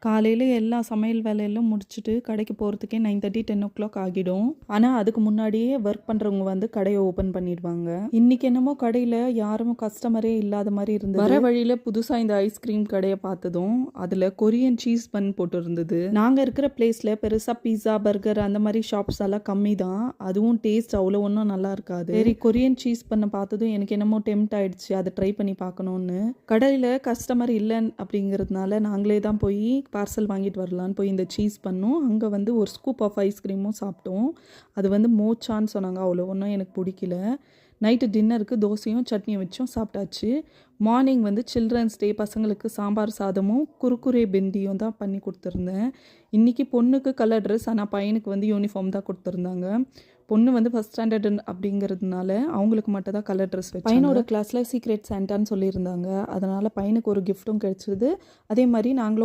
காலையில எல்லா சமையல் வேலையெல்லாம் முடிச்சுட்டு கடைக்கு போகிறதுக்கே 9:30 10 ஆகிடும். ஆனால் அதுக்கு முன்னாடியே ஒர்க் பண்ணுறவங்க வந்து கடையை ஓப்பன் பண்ணிடுவாங்க. இன்றைக்கி என்னமோ கடையில் யாரும் கஸ்டமரே இல்லாத மாதிரி இருந்தது. வர வழியில் புதுசாக இந்த ஐஸ்கிரீம் கடையை பார்த்ததும் அதில் கொரியன் சீஸ் பன் போட்டு இருந்தது. நாங்கள் இருக்கிற பிளேஸில் பெருசாக பீஸா பர்கர் அந்த மாதிரி ஷாப்ஸ் எல்லாம் கம்மி தான். அதுவும் டேஸ்ட் அவ்வளோ ஒன்றும் நல்லா இருக்காது. சரி, கொரியன் சீஸ் பண்ண பார்த்ததும் எனக்கு என்னமோ டெம்ட் ஆயிடுச்சு அதை ட்ரை பண்ணி பார்க்கணுன்னு. கடையில் கஸ்டமர் இல்லைன்னு அப்படிங்கிறதுனால நாங்களே தான் போய் பார்சல் வாங்கிட்டு வரலான்னு போய் இந்த சீஸ் பண்ணோம். அங்கே வந்து ஒரு ஸ்கூப் ஆஃப் ஐஸ்கிரீமும் சாப்பிட்டோம். அது வந்து மோச்சான்னு சொன்னாங்க. அவ்வளோ ஒன்றும் எனக்கு பிடிக்கல. நைட்டு டின்னருக்கு தோசையும் சட்னியும் வச்சும் சாப்பிட்டாச்சு. மார்னிங் வந்து சில்ட்ரன்ஸ் டே பசங்களுக்கு சாம்பார் சாதமும் குறுக்குரே பெண்டியும் தான் பண்ணி கொடுத்துருந்தேன். இன்றைக்கி பொண்ணுக்கு கலர் ட்ரெஸ், ஆனால் பையனுக்கு வந்து யூனிஃபார்ம் தான் கொடுத்துருந்தாங்க. பொண்ணு வந்து ஃபஸ்ட் ஸ்டாண்டர்டு அப்படிங்கிறதுனால அவங்களுக்கு மட்டும் தான் கலர் ட்ரெஸ் வச்சு. பையனோட கிளாஸில் சீக்ரெட் சாண்டான்னு சொல்லியிருந்தாங்க. அதனால் பையனுக்கு ஒரு கிஃப்ட்டும் கிடச்சிது. அதே மாதிரி நாங்களும்